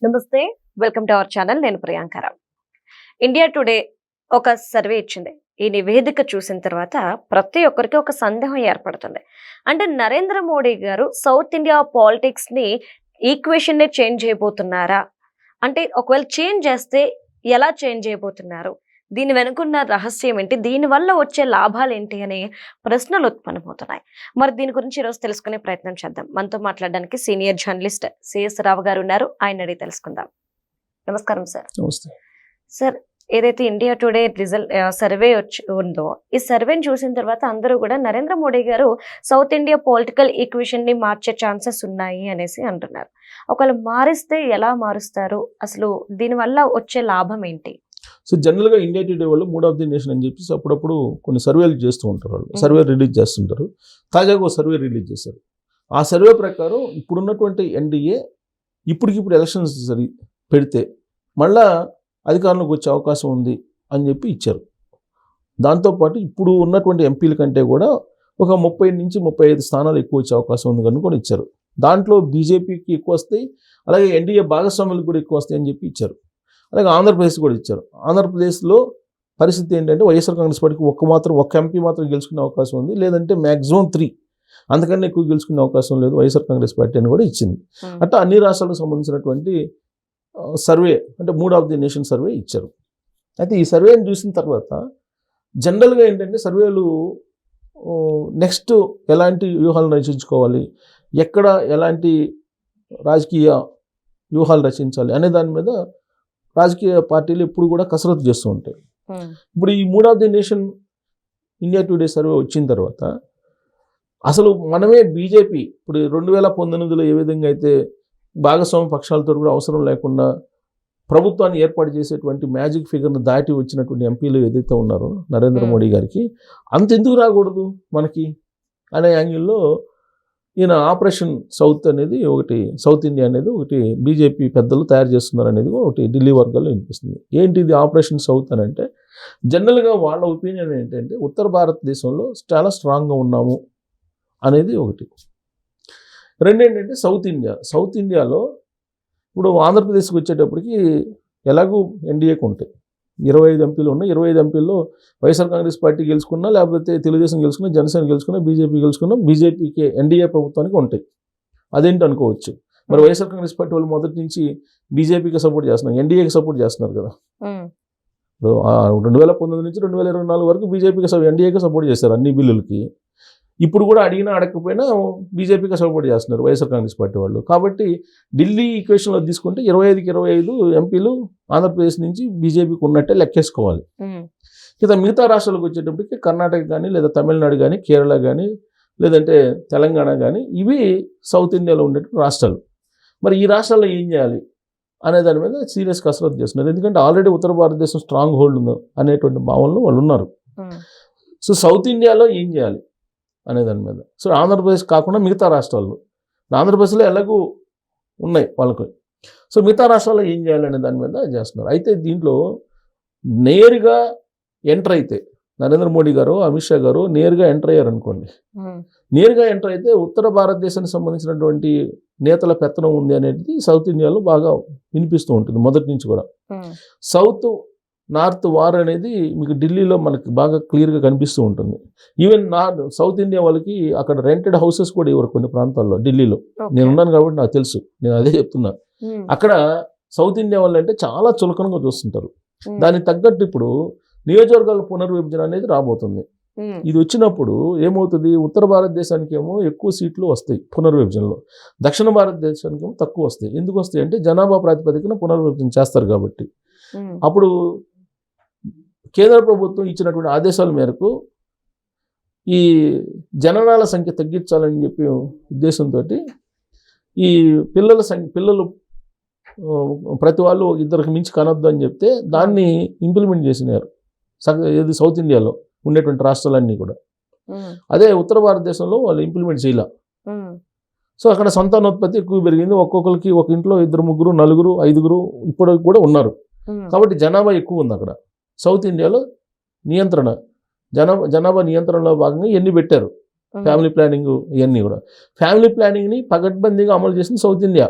నమస్తే, welcome to our channel. నేను Priyanka Rao. India today ఒక సర్వే ఇచ్చింది. ఈ నివేదిక చూసిన తర్వాత ప్రతి ఒక్కరికి ఒక సందేహం ఏర్పడుతుంది. అంటే నరేంద్ర మోడీ గారు సౌత్ ఇండియా పాలిటిక్స్ ని ఈక్వేషన్ ని చేంజ్ చేయబోతున్నారా? అంటే ఒకవేళ చేంజ్ చేస్తే ఎలా చేంజ్ చేయబోతున్నారు? దీని వెనుకున్న రహస్యం ఏంటి? దీని వల్ల వచ్చే లాభాలు ఏంటి అనే ప్రశ్నలు ఉత్పన్నమవుతున్నాయి. మరి దీని గురించి ఈరోజు తెలుసుకునే ప్రయత్నం చేద్దాం. మనతో మాట్లాడడానికి సీనియర్ జర్నలిస్ట్ సిఎస్ రావు గారు ఉన్నారు. ఆయన అడిగి తెలుసుకుందాం. నమస్కారం సార్. నమస్తే సార్, ఏదైతే ఇండియా టుడే రిజల్ట్ సర్వే ఉందో, ఈ సర్వేని చూసిన తర్వాత అందరూ కూడా నరేంద్ర మోడీ గారు సౌత్ ఇండియా పొలిటికల్ ఈక్వేషన్ ని మార్చే ఛాన్సెస్ ఉన్నాయి అనేసి అంటున్నారు. ఒకవేళ మారిస్తే ఎలా మారుస్తారు? అసలు దీనివల్ల వచ్చే లాభం ఏంటి? సో జనరల్గా ఇండియా టుడే వాళ్ళు మూడ్ ఆఫ్ ది నేషన్ అని చెప్పేసి అప్పుడప్పుడు కొన్ని సర్వేలు చేస్తూ ఉంటారు. వాళ్ళు సర్వే రిలీజ్ చేస్తుంటారు. తాజాగా ఒక సర్వే రిలీజ్ చేశారు. ఆ సర్వే ప్రకారం ఇప్పుడున్నటువంటి ఎన్డీఏ ఇప్పటికిప్పుడు ఎలక్షన్స్ పెడితే మళ్ళా అధికారంలోకి వచ్చే అవకాశం ఉంది అని చెప్పి ఇచ్చారు. దాంతోపాటు ఇప్పుడు ఉన్నటువంటి ఎంపీల కంటే కూడా ఒక 30 నుంచి 35 స్థానాలు ఎక్కువ వచ్చే అవకాశం ఉంది కనుక కూడా ఇచ్చారు. దాంట్లో బీజేపీకి ఎక్కువ వస్తాయి, అలాగే ఎన్డీఏ భాగస్వాములకు కూడా ఎక్కువ వస్తాయి అని చెప్పి ఇచ్చారు. అలాగే ఆంధ్రప్రదేశ్ కూడా ఇచ్చారు. ఆంధ్రప్రదేశ్లో పరిస్థితి ఏంటంటే వైఎస్ఆర్ కాంగ్రెస్ పార్టీకి ఒక్క ఎంపీ మాత్రం గెలుచుకునే అవకాశం ఉంది, లేదంటే మ్యాక్సిమం 3, అంతకన్నా ఎక్కువ గెలుచుకునే అవకాశం లేదు వైఎస్ఆర్ కాంగ్రెస్ పార్టీ అని కూడా ఇచ్చింది. అట్లా అన్ని రాష్ట్రాలకు సంబంధించినటువంటి సర్వే, అంటే mood of the nation survey ఇచ్చారు. అయితే ఈ సర్వేని చూసిన తర్వాత జనరల్గా ఏంటంటే సర్వేలు నెక్స్ట్ ఎలాంటి వ్యూహాలను రచించుకోవాలి, ఎక్కడ ఎలాంటి రాజకీయ వ్యూహాలు రచించాలి అనే దాని మీద రాజకీయ పార్టీలు ఎప్పుడు కూడా కసరత్తు చేస్తూ ఉంటాయి. ఇప్పుడు ఈ mood of the nation India today survey వచ్చిన తర్వాత అసలు మనమే బీజేపీ ఇప్పుడు 2019లో ఏ విధంగా అయితే భాగస్వామ్య పక్షాలతో కూడా అవసరం లేకుండా ప్రభుత్వాన్ని ఏర్పాటు చేసేటువంటి మ్యాజిక్ ఫిగర్ను దాటి వచ్చినటువంటి ఎంపీలు ఏదైతే ఉన్నారో నరేంద్ర మోడీ గారికి అంతెందుకు రాకూడదు మనకి అనే యాంగిల్లో ఈయన ఆపరేషన్ సౌత్ అనేది ఒకటి, సౌత్ ఇండియా అనేది ఒకటి బీజేపీ పెద్దలు తయారు చేస్తున్నారు అనేది ఒకటి ఢిల్లీ వర్గాల్లో వినిపిస్తుంది. ఏంటి ఇది ఆపరేషన్ సౌత్ అని అంటే, జనరల్గా వాళ్ళ ఒపీనియన్ ఏంటంటే ఉత్తర భారతదేశంలో చాలా స్ట్రాంగ్గా ఉన్నాము అనేది ఒకటి. రెండు ఏంటంటే సౌత్ ఇండియాలో ఇప్పుడు ఆంధ్రప్రదేశ్కి వచ్చేటప్పటికి ఎలాగూ ఎన్డీఏకి ఉంటాయి 25 ఎంపీలు ఉన్నాయి. 25 ఎంపీల్లో వైఎస్ఆర్ కాంగ్రెస్ పార్టీ గెలుచుకున్నా, లేకపోతే తెలుగుదేశం గెలుచుకున్నా, జనసేన గెలుచుకున్నా, బీజేపీ గెలుచుకున్నా, బీజేపీకి ఎన్డీఏ ప్రభుత్వానికి ఉంటాయి. అదేంటి అనుకోవచ్చు. మరి వైఎస్ఆర్ కాంగ్రెస్ పార్టీ వాళ్ళు మొదటి నుంచి బీజేపీకి సపోర్ట్ చేస్తున్నారు, ఎన్డీఏకి సపోర్ట్ చేస్తున్నారు కదా. ఇప్పుడు 2019 నుంచి 2024 వరకు బీజేపీకి ఎన్డీఏకి సపోర్ట్ చేశారు అన్ని బిల్లులకి. ఇప్పుడు కూడా అడిగినా అడగకపోయినా బీజేపీకి సపోర్ట్ చేస్తున్నారు వైఎస్ఆర్ కాంగ్రెస్ పార్టీ వాళ్ళు. కాబట్టి ఢిల్లీ ఈక్వేషన్లో తీసుకుంటే 25కి 25 ఎంపీలు ఆంధ్రప్రదేశ్ నుంచి బీజేపీకి ఉన్నట్టే లెక్కేసుకోవాలి. ఇక మిగతా రాష్ట్రాలకు వచ్చేటప్పటికి కర్ణాటక కానీ, లేదా తమిళనాడు కానీ, కేరళ కానీ, లేదంటే తెలంగాణ కానీ, ఇవి సౌత్ ఇండియాలో ఉండేటువంటి రాష్ట్రాలు. మరి ఈ రాష్ట్రాల్లో ఏం చేయాలి అనే దాని మీద సీరియస్ కసరత్తు చేస్తున్నారు. ఎందుకంటే ఆల్రెడీ ఉత్తర భారతదేశం స్ట్రాంగ్ హోల్డ్ ఉంది అనేటువంటి భావనలో వాళ్ళు ఉన్నారు. సో సౌత్ ఇండియాలో ఏం చేయాలి అనే దాని మీద, సో ఆంధ్రప్రదేశ్ కాకుండా మిగతా రాష్ట్రాల్లో, ఆంధ్రప్రదేశ్లో ఎలాగూ ఉన్నాయి వాళ్ళకు, సో మిగతా రాష్ట్రాల్లో ఏం చేయాలనే దాని మీద చేస్తున్నారు. అయితే దీంట్లో నేరుగా ఎంటర్ అయితే నరేంద్ర మోడీ గారు, అమిత్ షా గారు నేరుగా ఎంటర్ అయ్యారు అనుకోండి, నేరుగా ఎంటర్ అయితే ఉత్తర భారతదేశానికి సంబంధించినటువంటి నేతల పెత్తనం ఉంది అనేది సౌత్ ఇండియాలో బాగా వినిపిస్తూ ఉంటుంది మొదటి నుంచి కూడా. సౌత్ నార్త్ వార్ అనేది మీకు ఢిల్లీలో మనకి బాగా క్లియర్గా కనిపిస్తూ ఉంటుంది. ఈవెన్ సౌత్ ఇండియా వాళ్ళకి అక్కడ రెంటెడ్ హౌసెస్ కూడా ఇవ్వరు కొన్ని ప్రాంతాల్లో. ఢిల్లీలో నేను ఉన్నాను కాబట్టి నాకు తెలుసు, నేను అదే చెప్తున్నా. అక్కడ సౌత్ ఇండియా వాళ్ళు అంటే చాలా చులకనగా చూస్తుంటారు. దానికి తగ్గట్టు ఇప్పుడు నియోజకవర్గాల పునర్విభజన అనేది రాబోతుంది. ఇది వచ్చినప్పుడు ఏమవుతుంది, ఉత్తర భారతదేశానికి ఏమో ఎక్కువ సీట్లు వస్తాయి పునర్విభజనలో, దక్షిణ భారతదేశానికి ఏమో తక్కువ వస్తాయి. ఎందుకు వస్తాయి అంటే జనాభా ప్రాతిపదికన పునర్విభజన చేస్తారు కాబట్టి. అప్పుడు కేంద్ర ప్రభుత్వం ఇచ్చినటువంటి ఆదేశాల మేరకు ఈ జననాల సంఖ్య తగ్గించాలని చెప్పి ఉద్దేశంతో ఈ పిల్లలు ప్రతి వాళ్ళు 2కి మించి కనొద్దు అని చెప్తే దాన్ని ఇంప్లిమెంట్ చేసినారు ఏది సౌత్ ఇండియాలో ఉండేటువంటి రాష్ట్రాలన్నీ కూడా. అదే ఉత్తర భారతదేశంలో వాళ్ళు ఇంప్లిమెంట్ చేయాల. సో అక్కడ సంతానోత్పత్తి ఎక్కువ పెరిగింది. ఒక్కొక్కరికి ఒక ఇంట్లో 2, 3, 4, 5 ఇప్పుడు కూడా ఉన్నారు. కాబట్టి జనాభా ఎక్కువ ఉంది అక్కడ. సౌత్ ఇండియాలో నియంత్రణ, జనాభా నియంత్రణలో భాగంగా ఇవన్నీ పెట్టారు. ఫ్యామిలీ ప్లానింగ్ ఇవన్నీ కూడా. ఫ్యామిలీ ప్లానింగ్ని పగడ్బందీగా అమలు చేసింది సౌత్ ఇండియా.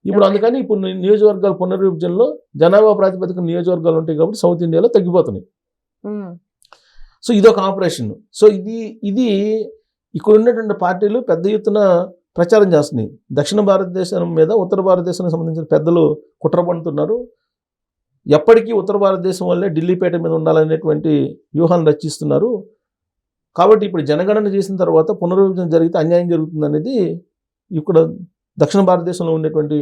ఇప్పుడు Okay. అందుకని ఇప్పుడు నియోజకవర్గాల పునర్విభజనలో జనాభా ప్రాతిపదిక నియోజకవర్గాలు ఉంటాయి కాబట్టి సౌత్ ఇండియాలో తగ్గిపోతున్నాయి. ఉమ్, సో ఇది ఒక ఆపరేషన్. సో ఇది ఇక్కడ ఉన్నటువంటి పార్టీలు పెద్ద ఎత్తున ప్రచారం చేస్తున్నాయి. దక్షిణ భారతదేశం మీద ఉత్తర భారతదేశానికి సంబంధించిన పెద్దలు కుట్ర పడుతున్నారు. ఎప్పటికీ ఉత్తర భారతదేశం వల్లే ఢిల్లీపేట మీద ఉండాలనేటువంటి వ్యూహాలను రచిస్తున్నారు. కాబట్టి ఇప్పుడు జనగణన చేసిన తర్వాత పునర్విభజన జరిగితే అన్యాయం జరుగుతుంది అనేది ఇక్కడ దక్షిణ భారతదేశంలో ఉండేటువంటి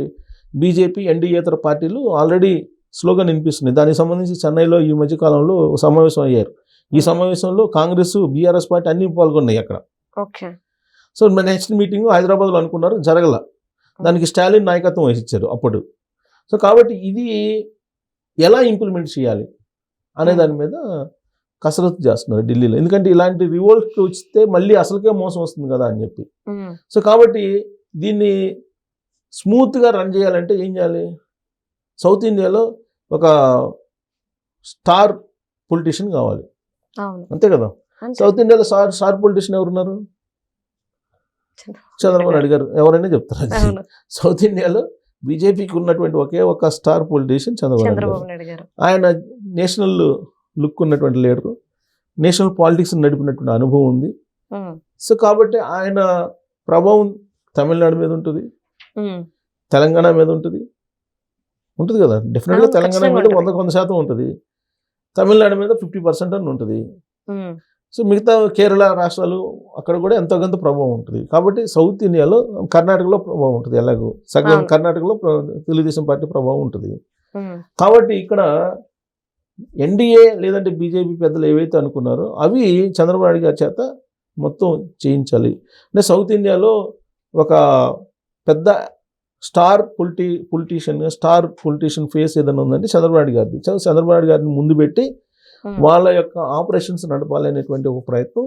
బీజేపీ ఎన్డీఏతర పార్టీలు ఆల్రెడీ స్లోగన్ వినిపిస్తున్నాయి. దానికి సంబంధించి చెన్నైలో ఈ మధ్యకాలంలో సమావేశం అయ్యారు. ఈ సమావేశంలో కాంగ్రెస్, బీఆర్ఎస్ పార్టీ అన్ని పాల్గొన్నాయి అక్కడ. ఓకే. సో నెక్స్ట్ మీటింగ్ హైదరాబాద్లో అనుకున్నారు, జరగల. దానికి స్టాలిన్ నాయకత్వం వహించారు అప్పుడు. సో కాబట్టి ఇది ఎలా ఇంప్లిమెంట్ చేయాలి అనే దాని మీద కసరత్తు చేస్తున్నారు ఢిల్లీలో. ఎందుకంటే ఇలాంటి రివోల్ట్ వస్తే మళ్ళీ అసలుకే మోసం వస్తుంది కదా అని చెప్పి. ఉమ్, సో కాబట్టి దీన్ని స్మూత్గా రన్ చేయాలంటే ఏం చేయాలి? సౌత్ ఇండియాలో ఒక స్టార్ పొలిటీషియన్ కావాలి, అవును, అంతే కదా. అంతే. సౌత్ ఇండియాలో స్టార్ పొలిటీషియన్ ఎవరున్నారు? చంద్రబాబు నాయుడు గారు. ఎవరైనా చెప్తారు అది. అవును, సౌత్ ఇండియాలో బీజేపీకి ఉన్నటువంటి ఒకే ఒక స్టార్ పొలిటీషియన్ చంద్రబాబు నాయుడు చంద్రబాబు గారు. నాయుడు గారు. ఆయన నేషనల్ లుక్ ఉన్నటువంటి లీడరు, నేషనల్ పాలిటిక్స్ నడిపినటువంటి అనుభవం ఉంది. ఉమ్, సో కాబట్టి ఆయన ప్రభావం తమిళనాడు మీద ఉంటుంది, ఉమ్, తెలంగాణ మీద ఉంటుంది కదా. డెఫినెట్గా అవును, తెలంగాణ ఖచ్చితంగా మీద ఉంటుంది. 100% ఉంటుంది, తమిళనాడు మీద 50% అని ఉంటుంది. ఉమ్, సో మిగతా కేరళ రాష్ట్రాలు అక్కడ కూడా ఎంతో కొంత ప్రభావం ఉంటుంది. కాబట్టి సౌత్ ఇండియాలో కర్ణాటకలో ప్రభావం ఉంటుంది, ఎలాగో సగం అవును. కర్ణాటకలో తెలుగుదేశం పార్టీ ప్రభావం ఉంటుంది. ఉమ్, కాబట్టి ఇక్కడ ఎన్డీఏ లేదంటే బీజేపీ పెద్దలు ఏవైతే అనుకున్నారో అవి చంద్రబాబు నాయుడు గారి చేత మొత్తం చేయించాలి. అంటే సౌత్ ఇండియాలో ఒక పెద్ద స్టార్ పొలిటీషియన్ ఫేస్ ఏదైనా ఉందంటే చంద్రబాబు నాయుడు గారిది. చంద్రబాబు నాయుడు గారిని ముందు పెట్టి ఉమ్, వాళ్ళ యొక్క ఆపరేషన్స్ నడపాలి అనేటువంటి ఒక ప్రయత్నం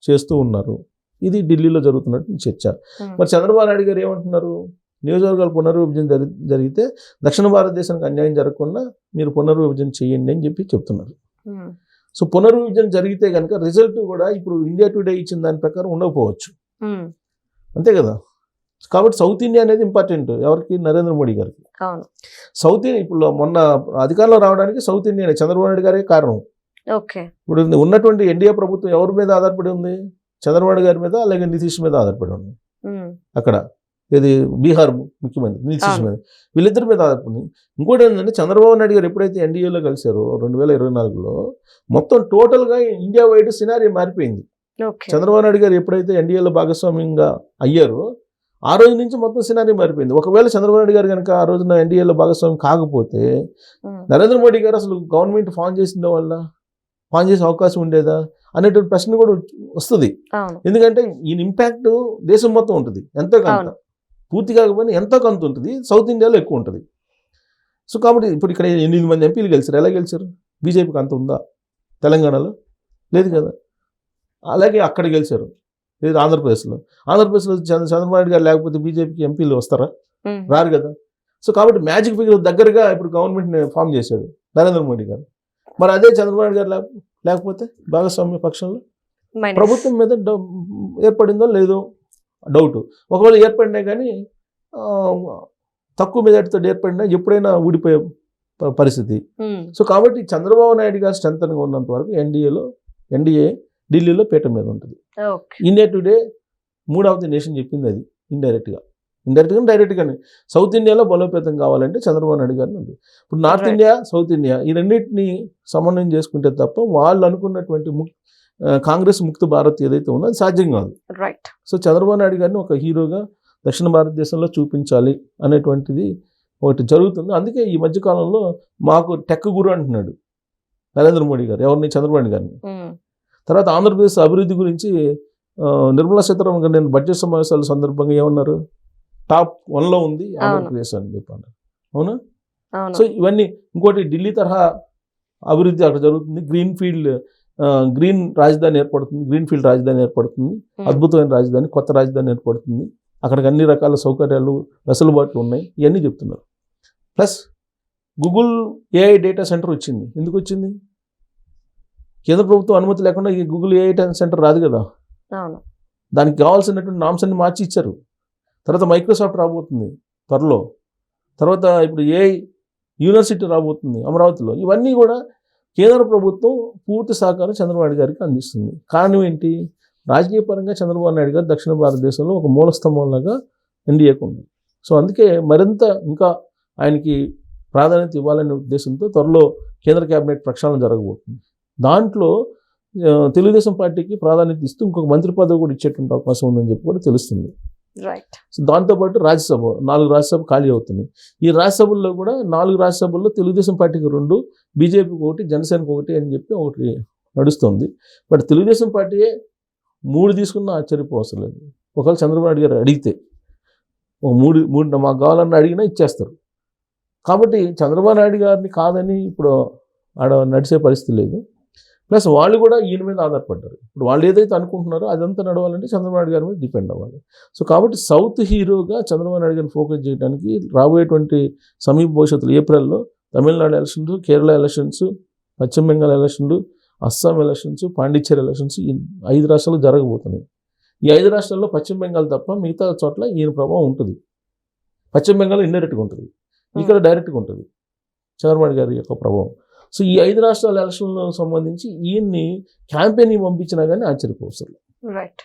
చేస్తూ ఉన్నారు. ఇది ఢిల్లీలో జరుగుతున్నటువంటి చర్చ. ఉమ్, మరి చంద్రబాబు నాయుడు గారు ఏమంటున్నారు? నియోజకవర్గాల పునర్విభజన జరిగితే దక్షిణ భారతదేశానికి అన్యాయం జరగకుండా మీరు పునర్విభజన చేయండి అని చెప్పి చెప్తున్నారు. ఉమ్, సో పునర్విభజన జరిగితే కనుక రిజల్ట్ కూడా ఇప్పుడు ఇండియా టుడే ఇచ్చిన దాని ప్రకారం ఉండకపోవచ్చు, ఉమ్, అంతే కదా. కాబట్టి సౌత్ ఇండియా అనేది ఇంపార్టెంట్ ఎవరికి? నరేంద్ర మోడీ గారికి. అవును, సౌత్ ఇండియా ఇప్పుడు మొన్న అధికారంలో రావడానికి సౌత్ ఇండియా చంద్రబాబు నాయుడు గారే కారణం. ఓకే. ఇప్పుడు ఉన్నటువంటి ఎన్డీఏ ప్రభుత్వం ఎవరి మీద ఆధారపడి ఉంది? చంద్రబాబు నాయుడు గారి మీద, అలాగే నితీష్ మీద ఆధారపడి ఉంది. ఉమ్, అక్కడ ఇది బీహార్ ముఖ్యమంత్రి నితీష్ అవును. మీద, వీళ్ళిద్దరి మీద ఆధారపడి. ఇంకోటి ఏంటంటే చంద్రబాబు నాయుడు గారు ఎప్పుడైతే ఎన్డీఏలో కలిశారో 2024లో మొత్తం టోటల్గా ఇండియా వైడ్ సినారీ మారిపోయింది. ఓకే. చంద్రబాబు నాయుడు గారు ఎప్పుడైతే ఎన్డీఏలో భాగస్వామ్యంగా అయ్యారో ఆ రోజు నుంచి మొత్తం సినారీ మారిపోయింది. ఒకవేళ చంద్రబాబు నాయుడు గారు కనుక ఆ రోజున ఎన్డీఏలో భాగస్వామ్యం కాకపోతే ఉమ్, నరేంద్ర మోడీ గారు అసలు గవర్నమెంట్ ఫామ్ చేసిన వల్ల ఫామ్ చేసే అవకాశం ఉండేదా అనేటువంటి ప్రశ్న కూడా వస్తుంది. అవును, ఎందుకంటే ఈయన ఇంపాక్ట్ దేశం మొత్తం ఉంటుంది, ఎంతో కొంత, అవును. పూర్తి కాకపోయినా ఎంతో కొంత ఉంటుంది. సౌత్ ఇండియాలో ఎక్కువ ఉంటుంది. సో కాబట్టి ఇప్పుడు ఇక్కడ 8 మంది ఎంపీలు గెలిచారు. ఎలా గెలిచారు? బీజేపీకి అంత ఉందా? తెలంగాణలో లేదు కదా. అలాగే అక్కడ గెలిచారు, లేదు ఆంధ్రప్రదేశ్లో చంద్రబాబు నాయుడు గారు లేకపోతే బీజేపీకి ఎంపీలు వస్తారా? ఉమ్, రారు కదా. సో కాబట్టి మ్యాజిక్ ఫిగర్ దగ్గరగా ఇప్పుడు గవర్నమెంట్ని ఫామ్ చేశాడు నరేంద్ర మోడీ గారు. మరి అదే చంద్రబాబు నాయుడు గారు లేకపోతే భాగస్వామ్య పక్షంలో మైనస్. ప్రభుత్వం మీద ఏర్పడిందో లేదో డౌట్. ఒకవేళ ఏర్పడినా కానీ తక్కువ మెజార్టీతో ఏర్పడినా ఎప్పుడైనా ఊడిపోయే పరిస్థితి. ఉమ్, సో కాబట్టి చంద్రబాబు నాయుడు గారు స్ట్రెంత్గా ఉన్నంత వరకు ఎన్డీఏ ఢిల్లీలో పీట మీద ఉంటుంది. Okay. India today mood of the nation చెప్పింది అది ఇండైరెక్ట్గా డైరెక్ట్గానే. సౌత్ ఇండియాలో బలోపేతం కావాలంటే చంద్రబాబు నాయుడు గారిని ఉంది. ఇప్పుడు north Right. India, south India ఈ రెండింటిని సమన్వయం చేసుకుంటే తప్ప వాళ్ళు అనుకున్నటువంటి కాంగ్రెస్ ముక్త భారత్ ఏదైతే ఉందో అది సాధ్యం కాదు. రైట్. సో చంద్రబాబు నాయుడు గారిని ఒక హీరోగా దక్షిణ భారతదేశంలో చూపించాలి అనేటువంటిది ఒకటి జరుగుతుంది. అందుకే ఈ మధ్యకాలంలో మాకు టెక్ గురు అంటున్నాడు నరేంద్ర మోడీ గారు, ఎవరిని? చంద్రబాబు నాయుడు గారిని. ఉమ్, తర్వాత ఆంధ్రప్రదేశ్ అభివృద్ధి గురించి నిర్మలా సీతారామన్ గారు నేను బడ్జెట్ సమావేశాల సందర్భంగా ఏమన్నారు? టాప్ 1లో ఉంది ఆంధ్రప్రదేశ్ అని చెప్పాను. అవునా? అవును, సో ఇవన్నీ. ఇంకోటి ఢిల్లీ తరహా అభివృద్ధి అక్కడ జరుగుతుంది. గ్రీన్ రాజధాని ఏర్పడుతుంది, గ్రీన్ ఫీల్డ్ రాజధాని ఏర్పడుతుంది, ఉమ్, అద్భుతమైన రాజధాని, కొత్త రాజధాని ఏర్పడుతుంది. అక్కడికి అన్ని రకాల సౌకర్యాలు, వెసులుబాట్లు ఉన్నాయి, ఇవన్నీ చెప్తున్నారు. Plus Google AI data centre వచ్చింది. ఎందుకు వచ్చింది? కేంద్ర ప్రభుత్వం అనుమతి లేకుండా ఈ గూగుల్ ఏఐ సెంటర్ రాదు కదా. అవును, దానికి కావాల్సినటువంటి నామ్స్ అన్ని మార్చి ఇచ్చారు. తర్వాత మైక్రోసాఫ్ట్ రాబోతుంది త్వరలో. తర్వాత ఇప్పుడు యూనివర్సిటీ రాబోతుంది అమరావతిలో. ఇవన్నీ కూడా కేంద్ర ప్రభుత్వం పూర్తి సహకారం చంద్రబాబు నాయుడు గారికి అందిస్తుంది. కారణం ఏంటి? రాజకీయ పరంగా చంద్రబాబు నాయుడు గారు దక్షిణ భారతదేశంలో ఒక మూల స్తంభంలాగా ఎన్డీఏకు ఉంది. సో అందుకే మరింత ఇంకా ఆయనకి ప్రాధాన్యత ఇవ్వాలనే ఉద్దేశంతో త్వరలో కేంద్ర కేబినెట్ ప్రక్షాళన జరగబోతుంది. దాంట్లో తెలుగుదేశం పార్టీకి ప్రాధాన్యత ఇస్తూ ఇంకొక మంత్రి పదవి కూడా ఇచ్చేటువంటి అవకాశం ఉందని చెప్పి కూడా తెలుస్తుంది. రైట్. సో దాంతోపాటు రాజ్యసభ 4 రాజ్యసభ ఖాళీ అవుతున్నాయి. ఈ రాజ్యసభల్లో కూడా 4 రాజ్యసభల్లో తెలుగుదేశం పార్టీకి 2, బీజేపీకి 1, జనసేనకు 1 అని చెప్పి ఒకటి నడుస్తుంది. బట్ తెలుగుదేశం పార్టీయే 3 తీసుకున్నా ఆశ్చర్యపోవసరం లేదు. ఒకవేళ చంద్రబాబు నాయుడు గారు అడిగితే ఒక 3 మాకు కావాలన్నా అడిగినా ఇచ్చేస్తారు. కాబట్టి చంద్రబాబు నాయుడు గారిని కాదని ఇప్పుడు ఆడ నడిచే పరిస్థితి లేదు. ప్లస్ వాళ్ళు కూడా ఈయన మీద ఆధారపడ్డారు. ఇప్పుడు వాళ్ళు ఏదైతే అనుకుంటున్నారో అదంతా నడవాలంటే చంద్రబాబు నాయుడు గారి మీద డిపెండ్ అవ్వాలి. సో కాబట్టి సౌత్ హీరోగా చంద్రబాబు నాయుడు గారిని ఫోకస్ చేయడానికి రాబోయేటువంటి సమీప భవిష్యత్తులో ఏప్రిల్లో తమిళనాడు ఎలక్షన్స్, కేరళ ఎలక్షన్స్, పశ్చిమ బెంగాల్ ఎలక్షన్లు, అస్సాం ఎలక్షన్స్, పాండిచ్చేరి ఎలక్షన్స్ ఈ 5 రాష్ట్రాలు జరగబోతున్నాయి. ఈ 5 రాష్ట్రాల్లో పశ్చిమ బెంగాల్ తప్ప మిగతా చోట్ల ఈయన ప్రభావం ఉంటుంది. పశ్చిమ బెంగాల్ ఇండైరెక్ట్గా ఉంటుంది, ఇక్కడ డైరెక్ట్గా ఉంటుంది చంద్రబాబు నాయుడు గారి యొక్క ప్రభావం. సో ఈ 5 రాష్ట్రాల ఎలక్షన్లకు సంబంధించి ఈయన్ని క్యాంపెయిన్ పంపించినా కానీ ఆశ్చర్యపోవసరం. Right.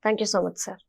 Thank you so much sir.